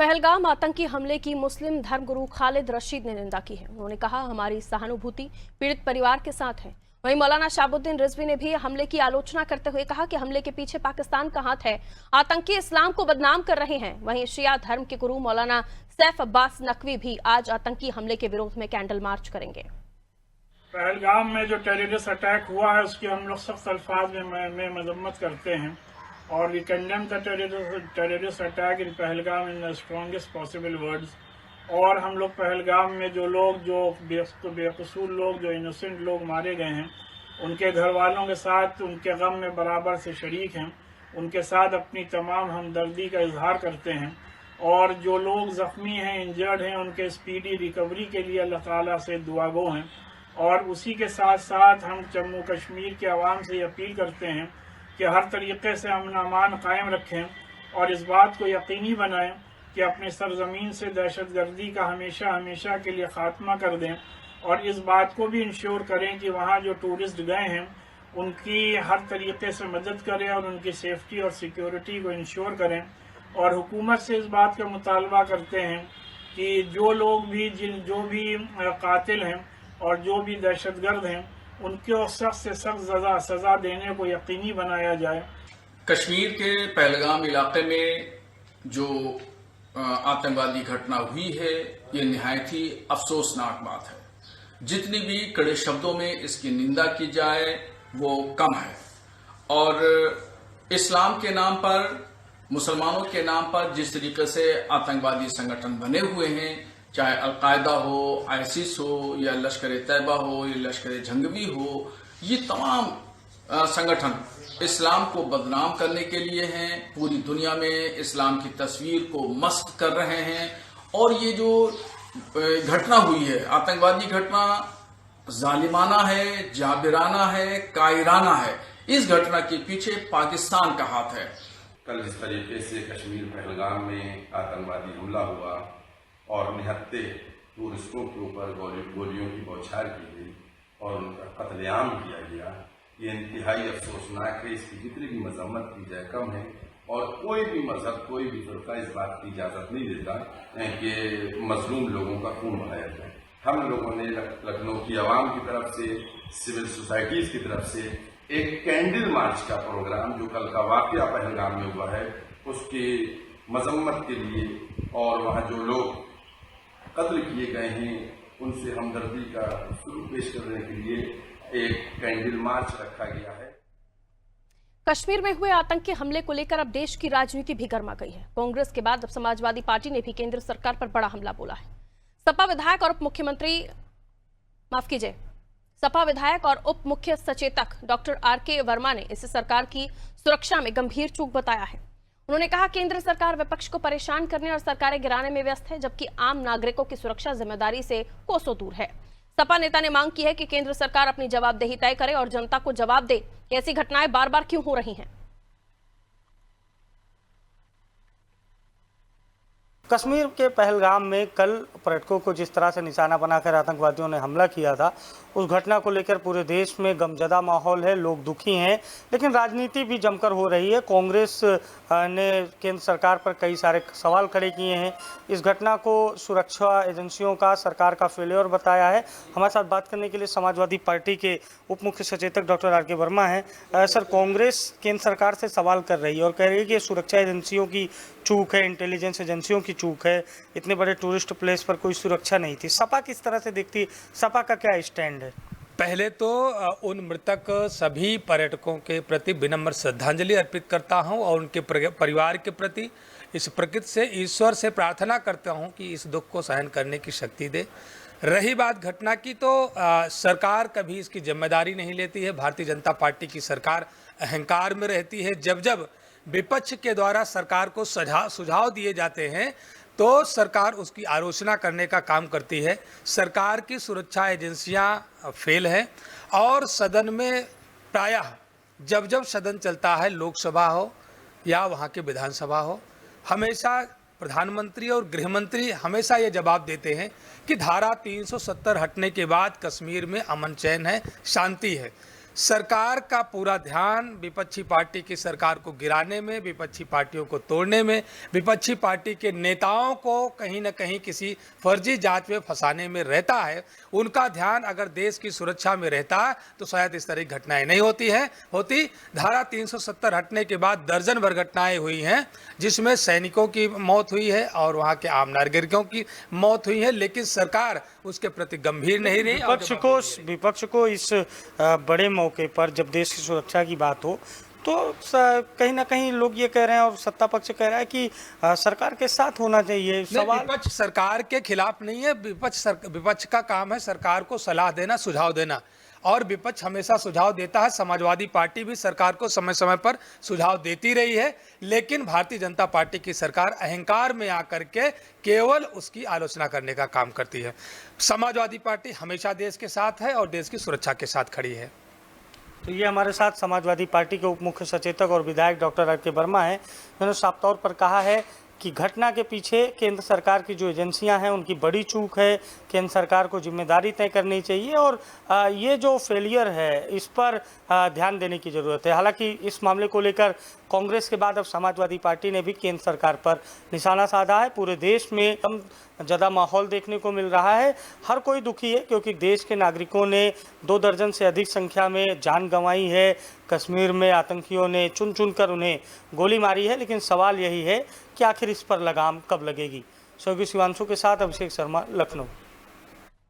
पहलगाम आतंकी हमले की मुस्लिम धर्मगुरु खालिद रशीद ने निंदा की है। उन्होंने कहा, हमारी सहानुभूति पीड़ित परिवार के साथ है। वहीं मौलाना शहाबुद्दीन रिजवी ने भी हमले की आलोचना करते हुए कहा कि हमले के पीछे पाकिस्तान का हाथ है, आतंकी इस्लाम को बदनाम कर रहे हैं। वहीं शिया धर्म के गुरु मौलाना सैफ अब्बास नकवी भी आज आतंकी हमले के विरोध में कैंडल मार्च करेंगे। पहलगाम में जो टेररिस्ट अटैक हुआ है उसकी हम लोग सख्त अल्फाज में मजम्मत करते हैं और we condemn the terrorist attack in Pahalgam in the strongest possible words. और हम लोग पहलगाम में जो लोग, जो बेकसूर लोग, जो इनोसेंट लोग मारे गए हैं, उनके घर वालों के साथ उनके गम में बराबर से शरीक हैं, उनके साथ अपनी तमाम हमदर्दी का इजहार करते हैं। और जो लोग ज़ख्मी हैं, इंजर्ड हैं, उनके स्पीडी रिकवरी के लिए अल्लाह ताला से दुआगो हैं। और उसी के साथ साथ हम जम्मू कश्मीर के अवाम से अपील करते हैं कि हर तरीके से अमन अमान कायम रखें और इस बात को यकीनी बनाएं कि अपने सरजमीन से दहशतगर्दी का हमेशा हमेशा के लिए ख़ात्मा कर दें। और इस बात को भी इंश्योर करें कि वहाँ जो टूरिस्ट गए हैं उनकी हर तरीके से मदद करें और उनकी सेफ्टी और सिक्योरिटी को इंश्योर करें। और हुकूमत से इस बात का मुतालबा करते हैं कि जो लोग भी जो भी कातिल हैं और जो भी दहशतगर्द हैं उनको सख्त से सख्त सज़ा देने को यकीनी बनाया जाए। कश्मीर के पहलगाम इलाके में जो आतंकवादी घटना हुई है, ये निहायत ही अफसोसनाक बात है। जितनी भी कड़े शब्दों में इसकी निंदा की जाए वो कम है। और इस्लाम के नाम पर, मुसलमानों के नाम पर जिस तरीके से आतंकवादी संगठन बने हुए हैं, चाहे अलकायदा हो, आईसिस हो, या लश्कर तैयबा हो, या लश्कर जंगवी हो, ये तमाम संगठन इस्लाम को बदनाम करने के लिए हैं। पूरी दुनिया में इस्लाम की तस्वीर को मस्त कर रहे हैं। और ये जो घटना हुई है, आतंकवादी घटना, जालिमाना है, जाबिराना है, कायराना है। इस घटना के पीछे पाकिस्तान का हाथ है। कल जिस तरीके से कश्मीर पहलगाम में आतंकवादी हमला हुआ और निहत्ते टूरिस्टों के ऊपर गोलियों की बौछार की गई और उनका कत्लेआम किया गया, ये इंतहाई अफसोसनाक है। इसकी जितनी भी मजम्मत की जाए कम है। और कोई भी मजहब, कोई भी फरका इस बात की इजाज़त नहीं देता कि मजलूम लोगों का खून बहाया जाए। हम लोगों ने लखनऊ की आवाम की तरफ से, सिविल सोसाइटीज़ की तरफ से एक कैंडल मार्च का प्रोग्राम, जो कल का वाकया पहलगाम में हुआ है, उसकी मजम्मत के लिए और वहाँ जो लोग कत्ल किए गए हैं उनसे हमदर्दी का सलूक पेश करने के लिए एक कैंडल मार्च रखा गया है। कश्मीर में हुए आतंकी हमले को लेकर अब देश की राजनीति भी गर्मा गई है। कांग्रेस के बाद अब समाजवादी पार्टी ने भी केंद्र सरकार पर बड़ा हमला बोला है। सपा विधायक और उप मुख्य सचेतक डॉक्टर आर.के. वर्मा ने इसे सरकार की सुरक्षा में गंभीर चूक बताया है। उन्होंने कहा, केंद्र सरकार विपक्ष को परेशान करने और सरकारें गिराने में व्यस्त है, जबकि आम नागरिकों की सुरक्षा जिम्मेदारी से कोसों दूर है। सपा नेता ने मांग की है कि केंद्र सरकार अपनी जवाबदेही तय करे और जनता को जवाब दे कि ऐसी घटनाएं बार बार क्यों हो रही हैं। कश्मीर के पहलगाम में कल पर्यटकों को जिस तरह से निशाना बनाकर आतंकवादियों ने हमला किया था, उस घटना को लेकर पूरे देश में गमजदा माहौल है, लोग दुखी हैं, लेकिन राजनीति भी जमकर हो रही है। कांग्रेस ने केंद्र सरकार पर कई सारे सवाल खड़े किए हैं। इस घटना को सुरक्षा एजेंसियों का, सरकार का फेलियर बताया है। हमारे साथ बात करने के लिए समाजवादी पार्टी के उप मुख्य सचेतक डॉक्टर आर.के. वर्मा हैं। सर, कांग्रेस केंद्र सरकार से सवाल कर रही है और कह रही है कि सुरक्षा एजेंसियों की चूक है, इंटेलिजेंस एजेंसियों की चूक है, इतने बड़े टूरिस्ट प्लेस पर कोई सुरक्षा नहीं थी। सपा किस तरह से देखती, सपा का क्या स्टैंड है? पहले तो उन मृतक सभी पर्यटकों के प्रति विनम्र श्रद्धांजलि अर्पित करता हूं और उनके परिवार के प्रति इस प्रकृति से, ईश्वर से प्रार्थना करता हूं कि इस दुख को सहन करने की शक्ति दे। रही बात घटना की, तो सरकार कभी इसकी जिम्मेदारी नहीं लेती है। भारतीय जनता पार्टी की सरकार अहंकार में रहती है। जब जब विपक्ष के द्वारा सरकार को सुझाव दिए जाते हैं तो सरकार उसकी आलोचना करने का काम करती है। सरकार की सुरक्षा एजेंसियां फेल हैं और सदन में प्रायः जब जब सदन चलता है, लोकसभा हो या वहाँ के विधानसभा हो, हमेशा प्रधानमंत्री और गृहमंत्री हमेशा ये जवाब देते हैं कि धारा 370 हटने के बाद कश्मीर में अमन चैन है, शांति है। सरकार का पूरा ध्यान विपक्षी पार्टी की सरकार को गिराने में, विपक्षी पार्टियों को तोड़ने में, विपक्षी पार्टी के नेताओं को कहीं न कहीं किसी फर्जी जांच में फंसाने में रहता है। उनका ध्यान अगर देश की सुरक्षा में रहता तो शायद इस तरह की घटनाएं नहीं होती। धारा 370 हटने के बाद दर्जन भर घटनाएं हुई हैं, जिसमें सैनिकों की मौत हुई है और वहाँ के आम नागरिकों की मौत हुई है, लेकिन सरकार उसके प्रति गंभीर नहीं रही। विपक्ष को इस बड़े मौके पर जब देश की सुरक्षा की बात हो तो कहीं ना कहीं लोग ये कह रहे हैं और सत्ता पक्ष कह रहा है कि सरकार के साथ होना चाहिए। सवाल विपक्ष सरकार के खिलाफ नहीं है। विपक्ष का काम है सरकार को सलाह देना, सुझाव देना, और विपक्ष हमेशा सुझाव देता है। समाजवादी पार्टी भी सरकार को समय समय पर सुझाव देती रही है, लेकिन भारतीय जनता पार्टी की सरकार अहंकार में आकर के केवल उसकी आलोचना करने का काम करती है। समाजवादी पार्टी हमेशा देश के साथ है और देश की सुरक्षा के साथ खड़ी है। तो ये हमारे साथ समाजवादी पार्टी के उप मुख्य सचेतक और विधायक डॉक्टर आर के वर्मा हैं, जिन्होंने साफ तौर पर कहा है कि घटना के पीछे केंद्र सरकार की जो एजेंसियां हैं उनकी बड़ी चूक है। केंद्र सरकार को जिम्मेदारी तय करनी चाहिए और ये जो फेलियर है इस पर ध्यान देने की ज़रूरत है। हालांकि इस मामले को लेकर कांग्रेस के बाद अब समाजवादी पार्टी ने भी केंद्र सरकार पर निशाना साधा है। पूरे देश में ज़्यादा माहौल देखने को मिल रहा है। हर कोई दुखी है क्योंकि देश के नागरिकों ने 2 दर्जन से अधिक संख्या में जान गंवाई है। कश्मीर में आतंकियों ने चुन चुन कर उन्हें गोली मारी है, लेकिन सवाल यही है कि आखिर इस पर लगाम कब लगेगी। सहयोगी शिवांशु के साथ अभिषेक शर्मा, लखनऊ।